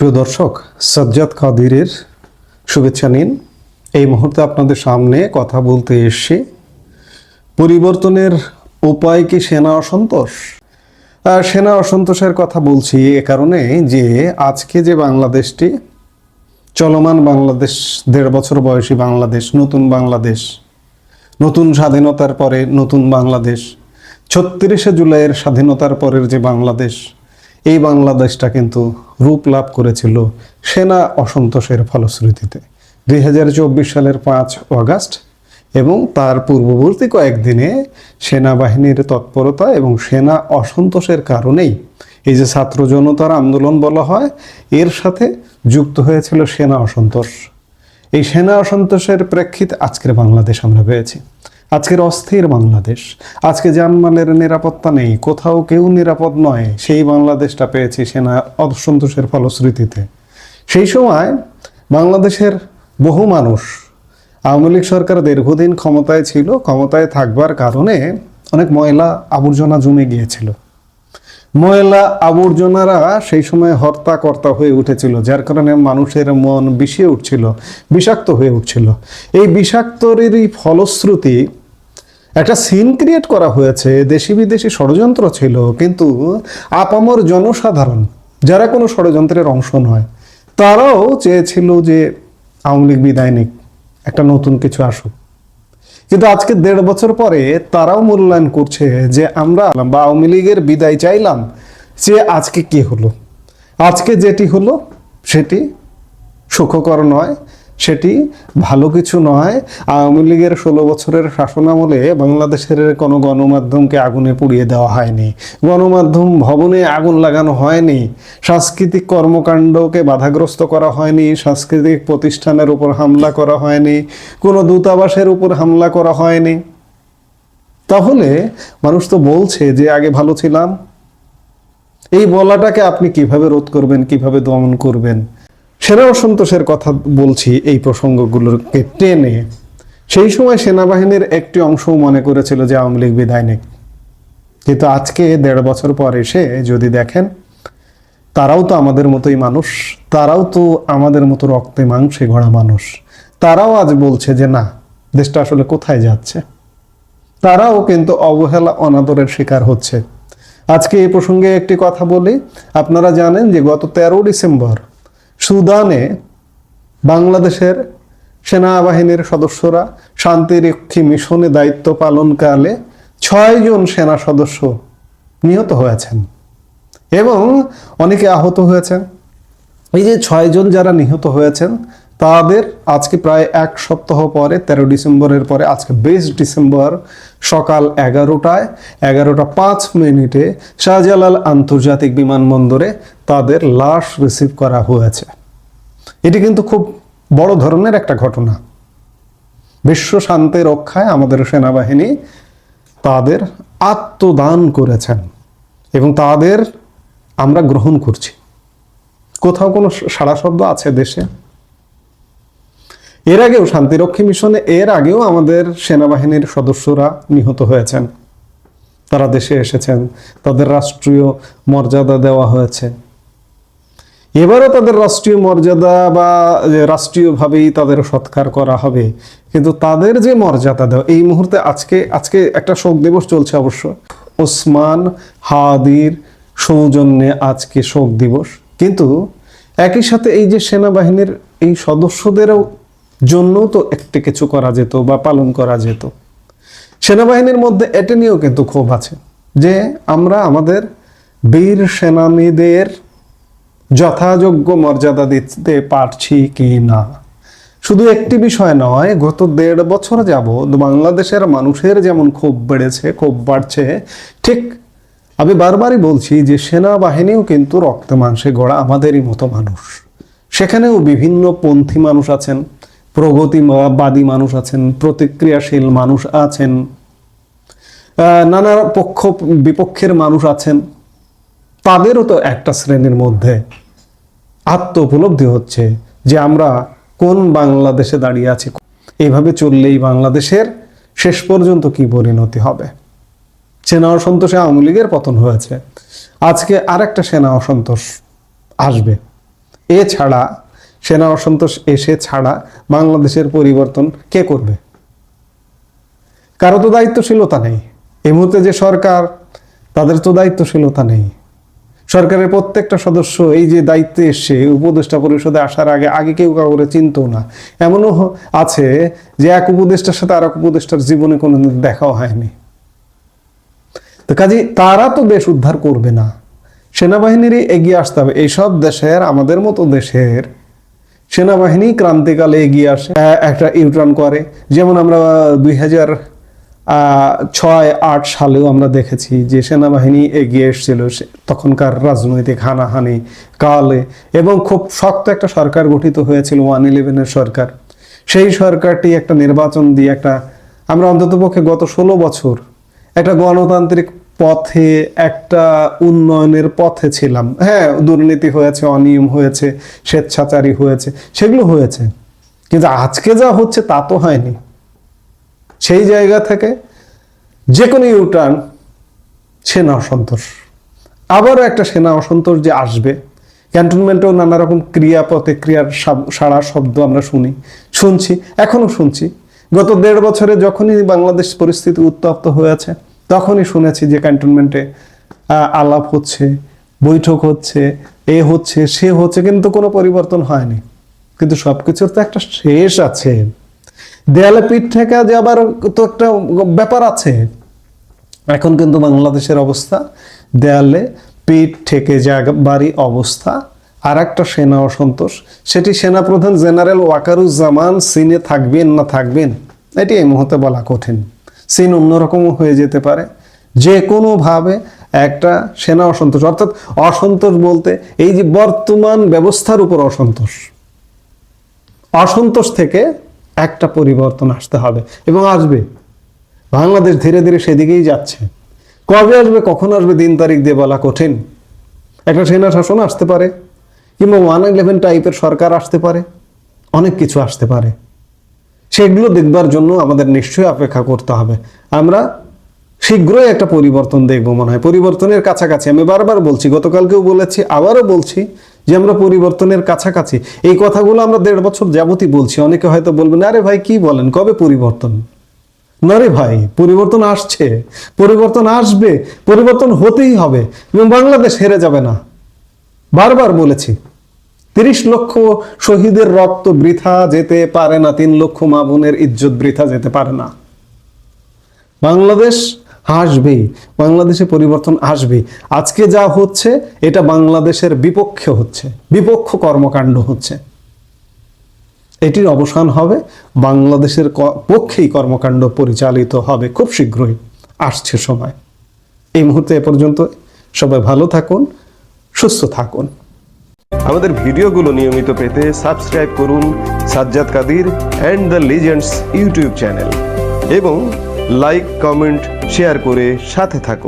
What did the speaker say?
প্রিয় দর্শক, সাজ্জাদ কাদিরের শুভেচ্ছা নিন। এই মুহূর্তে আপনাদের সামনে কথা বলতে এসেছি পরিবর্তনের উপায় কি সেনা অসন্তোষ। সেনা অসন্তোষের কথা বলছি এ কারণে যে আজকে যে বাংলাদেশটি চলমান বাংলাদেশ, ১.৫ বছর বয়সী বাংলাদেশ, নতুন বাংলাদেশ, নতুন স্বাধীনতার পরে নতুন বাংলাদেশ, ৩৬শে জুলাইয়ের স্বাধীনতার পরের যে বাংলাদেশ, এই বাংলাদেশটা কিন্তু রূপ লাভ করেছিল সেনা অসন্তোষের ফলশ্রুতিতে। ২০২৪ সালের ৫ আগস্ট এবং তার পূর্ববর্তী কয়েকদিনে সেনাবাহিনীর তৎপরতা এবং সেনা অসন্তোষের কারণেই এই যে ছাত্র জনতার আন্দোলন বলা হয়, এর সাথে যুক্ত হয়েছিল সেনা অসন্তোষ। এই সেনা অসন্তোষের প্রেক্ষিতে আজকের বাংলাদেশ আমরা পেয়েছি। আজকের অস্থির বাংলাদেশ, আজকে জানমালের নিরাপত্তা নেই, কোথাও কেউ নিরাপদ নয়, সেই বাংলাদেশটা পেয়েছি সেনা অসন্তোষের ফলশ্রুতিতে। সেই সময় বাংলাদেশের বহু মানুষ, আওয়ামী লীগ সরকার দীর্ঘদিন ক্ষমতায় ছিল, ক্ষমতায় থাকবার কারণে অনেক ময়লা আবর্জনা জমে গিয়েছিল। ময়লা আবর্জনারা সেই সময় হর্তাকর্তা হয়ে উঠেছিল, যার কারণে মানুষের মন বিষিয়ে উঠছিল, বিষাক্ত হয়ে উঠছিল। এই বিষাক্তরেরই ফলশ্রুতি একটা সিন ক্রিয়েট করা হয়েছে, দেশি বিদেশি ষড়যন্ত্র ছিল, কিন্তু আপামর জনসাধারণ যারা কোনো ষড়যন্ত্রের অংশ নয়, তারাও চেয়েছিল যে আওয়ামী লীগ বিদায় নিক, একটা নতুন কিছু আসুক। কিন্তু আজকে ১.৫ বছর পরে তারাও মূল্যায়ন করছে যে আমরা বা আওয়ামী লীগের বিদায় চাইলাম, যে আজকে কি হলো, আজকে যেটি হলো সেটি সুখকর নয়, সেটি ভালো কিছু নয়। আওয়ামী লীগের ১৬ বছরের শাসনামলে বাংলাদেশের কোনো গণমাধ্যমকে আগুনে পুড়িয়ে দেওয়া হয়নি, গণমাধ্যম ভবনে আগুন লাগানো হয়নি, সাংস্কৃতিক কর্মকাণ্ডকে বাধাগ্রস্ত করা হয়নি, সাংস্কৃতিক প্রতিষ্ঠানের উপর হামলা করা হয়নি, কোনো দূতাবাসের উপর হামলা করা হয়নি। তাহলে মানুষ তো বলছে যে আগে ভালো ছিলাম। এই বলাটাকে আপনি কিভাবে রোধ করবেন, কিভাবে দমন করবেন? সেনা অসন্তোষের কথা বলছি এই প্রসঙ্গগুলোকে টেনে। সেই সময় সেনাবাহিনীর একটি অংশ মনে করেছিল যে আওয়ামী লীগ বিদায় নেই, কিন্তু আজকে ১.৫ বছর পর এসে যদি দেখেন, তারাও তো আমাদের মতোই মানুষ, তারাও তো আমাদের মতো রক্তে মাংসে গড়া মানুষ। তারাও আজ বলছে যে না, দেশটা আসলে কোথায় যাচ্ছে। তারাও কিন্তু অবহেলা, অনাদরের শিকার হচ্ছে। আজকে এই প্রসঙ্গে একটি কথা বলি। আপনারা জানেন যে গত ১৩ ডিসেম্বর সুদানে বাংলাদেশের সেনাবাহিনীর সদস্যরা শান্তিরক্ষী মিশনে দায়িত্ব পালনকালে ৬ জন সেনা সদস্য নিহত হয়েছেন এবং অনেকে আহত হয়েছেন। এই যে ৬ জন যারা নিহত হয়েছেন, তাদের আজকে প্রায় ১ সপ্তাহ পরে, ১৩ ডিসেম্বরের পরে আজকে ২০ ডিসেম্বর সকাল ১১টা ৫ শাহজালাল আন্তর্জাতিক বিমানবন্দরে তাদের লাশ রিসিভ করা হয়েছে। এটি কিন্তু খুব বড় ধরনের একটা ঘটনা। বিশ্ব শান্তি রক্ষায় আমাদের সেনাবাহিনী তাদের আত্মদান করেছেন এবং তাদের আমরা গ্রহণ করছি। কোথাও কোনো সাড়া শব্দ আছে দেশে? এর আগেও শান্তিরক্ষী মিশনে আমাদের সেনাবাহিনীর সদস্যরা নিহত হয়েছেন। তারা দেশে এসেছেন, তাদের রাষ্ট্রীয় মর্যাদা দেওয়া হয়েছে। এবারও তাদের রাষ্ট্রীয় মর্যাদা বা রাষ্ট্রীয়ভাবেই তাদের সৎকার করা হবে, কিন্তু তাদের যে মর্যাদা দেওয়া এই মুহূর্তে আজকে একটা শোক দিবস চলছে। অবশ্য ওসমান হাদির সৌজন্যে আজকে শোক দিবস, কিন্তু একই সাথে এই যে সেনাবাহিনীর এই সদস্যদেরও জন্যও তো একটি কিছু করা যেত বা পালন করা যেত। সেনাবাহিনীর মধ্যে এটা নিয়েও কিন্তু ক্ষোভ আছে যে আমরা আমাদের বীর সেনানীদের যথাযোগ্য মর্যাদা দিতে পারছি কি না। শুধু একটি বিষয় নয়, গত ১.৫ বছর যাবৎ বাংলাদেশের মানুষের যেমন ক্ষোভ বেড়েছে, ক্ষোভ বাড়ছে, ঠিক আমি বারবারই বলছি যে সেনাবাহিনীও কিন্তু রক্তে মাংসে গড়া আমাদেরই মতো মানুষ। সেখানেও বিভিন্ন পন্থী মানুষ আছেন, প্রগতিবাদী মানুষ আছেন, প্রতিক্রিয়াশীল মানুষ আছেন, নানা পক্ষ বিপক্ষের মানুষ আছেন। তাদেরও তো একটা শ্রেণীর মধ্যে আত্ম উপলব্ধি হচ্ছে যে আমরা কোন বাংলাদেশে দাঁড়িয়ে আছি। এইভাবে চললেই বাংলাদেশের শেষ পর্যন্ত কি পরিণতি হবে। সেনা অসন্তোষে আওয়ামী লীগের পতন হয়েছে, আজকে আরেকটা সেনা অসন্তোষ আসবে। এছাড়া সেনা অসন্তোষ এসে ছাড়া বাংলাদেশের পরিবর্তন কে করবে? কারো তো দায়িত্বশীলতা নেই। এই মুহূর্তে যে সরকার, তাদের তো দায়িত্বশীলতা নেই। সরকারের প্রত্যেকটা সদস্য এই যে দায়িত্বে এসে উপদেষ্টা পরিষদে আসার আগে কেউ কাউকে চিনতো না। এমনও আছে যে এক উপদেষ্টার সাথে আর এক উপদেষ্টার জীবনে কোনোদিন দেখাও হয়নি। তো কাজে তারা তো দেশ উদ্ধার করবে না, সেনাবাহিনীরই এগিয়ে আসতে হবে। এইসব দেশের, আমাদের মতো দেশের সেনাবাহিনী ক্রান্তিকালে এগিয়ে আসে, একটা ইউটার্ন করে। যেমন আমরা 2006-08 সালেও আমরা দেখেছি যে সেনাবাহিনী এগিয়ে এসেছিল তখনকার রাজনৈতিক হানাহানি কালে, এবং খুব শক্ত একটা সরকার গঠিত হয়েছিল 111-এর সরকার। সেই সরকারটি একটা নির্বাচন দিয়ে আমরা অন্ততপক্ষে গত 16 বছর একটা গণতান্ত্রিক পথে, একটা উন্নয়নের পথে ছিলাম। হ্যাঁ, দুর্নীতি হয়েছে, অনিয়ম হয়েছে, স্বেচ্ছাচারী হয়েছে, সেগুলো হয়েছে, কিন্তু আজকে যা হচ্ছে তা তো হয়নি। সেই জায়গা থেকে যে কোনো ইউটার্ন সেনা অসন্তোষ, আবারও একটা সেনা অসন্তোষ যে আসবে। ক্যান্টনমেন্টেও নানা রকম ক্রিয়া প্রতিক্রিয়ার সারা শব্দ আমরা শুনছি, এখনো শুনছি। গত 1.5 বছরে যখনই বাংলাদেশ পরিস্থিতি উত্তপ্ত হয়েছে তখনই শুনেছি যে ক্যান্টনমেন্টে আলাপ হচ্ছে, বৈঠক হচ্ছে, এ হচ্ছে, সে হচ্ছে, কিন্তু কোনো পরিবর্তন হয়নি। কিন্তু সবকিছুর তো একটা শেষ আছে। দেয়ালে পিঠ ঠেকা যাবার তো একটা ব্যাপার আছে। এখন কিন্তু বাংলাদেশের অবস্থা দেয়ালে পিঠ ঠেকে যাবারই অবস্থা। আর একটা সেনা অসন্তোষ, সেটি সেনাপ্রধান জেনারেল ওয়াকারুজ্জামান সিনে থাকবেন না থাকবেন এটি এই মুহূর্তে বলা কঠিন। সিন অন্যরকমও হয়ে যেতে পারে। যে কোনোভাবে একটা সেনা অসন্তোষ, অর্থাৎ অসন্তোষ বলতে এই যে বর্তমান ব্যবস্থার উপর অসন্তোষ থেকে একটা পরিবর্তন আসতে হবে, এবং আসবে। বাংলাদেশ ধীরে ধীরে সেদিকেই যাচ্ছে। কবে আসবে, কখন আসবে, দিন তারিখ দিয়ে বলা কঠিন। একটা সেনা শাসন আসতে পারে, কিংবা 111 টাইপের সরকার আসতে পারে, অনেক কিছু আসতে পারে। সেগুলো দেখবার জন্য আমাদের নিশ্চয়ই অপেক্ষা করতে হবে। আমরা শীঘ্রই একটা পরিবর্তন দেখবো মনে হয়, পরিবর্তনের কাছাকাছি। আমি বারবার বলছি, গতকালকেও বলেছি, আবারও বলছি যে আমরা পরিবর্তনের কাছাকাছি। এই কথাগুলো আমরা 1.5 বছর যাবতই বলছি। অনেকে হয়তো বলবেন, আরে ভাই কি বলেন, কবে পরিবর্তন? না রে ভাই, পরিবর্তন আসছে, পরিবর্তন আসবে, পরিবর্তন হতেই হবে, এবং বাংলাদেশ হেরে যাবে না। বারবার বলেছি, 30 লক্ষ শহীদের রক্ত বৃথা যেতে পারে না, 3 লক্ষ মা বোনের ইজ্জত বৃথা যেতে পারে না। বাংলাদেশ আসবেই, বাংলাদেশে পরিবর্তন আসবেই। আজকে যা হচ্ছে এটা বাংলাদেশের বিপক্ষে হচ্ছে, বিপক্ষ কর্মকাণ্ড হচ্ছে। এটির অবসান হবে, বাংলাদেশের পক্ষেই কর্মকাণ্ড পরিচালিত হবে খুব শীঘ্রই। আসছে সময়। এই মুহূর্তে এ পর্যন্ত। সবাই ভালো থাকুন, সুস্থ থাকুন। আমাদের ভিডিওগুলো নিয়মিত পেতে সাবস্ক্রাইব করুন Sajjad Kadir and the legends YouTube channel, এবং লাইক, কমেন্ট, শেয়ার করে সাথে থাকুন।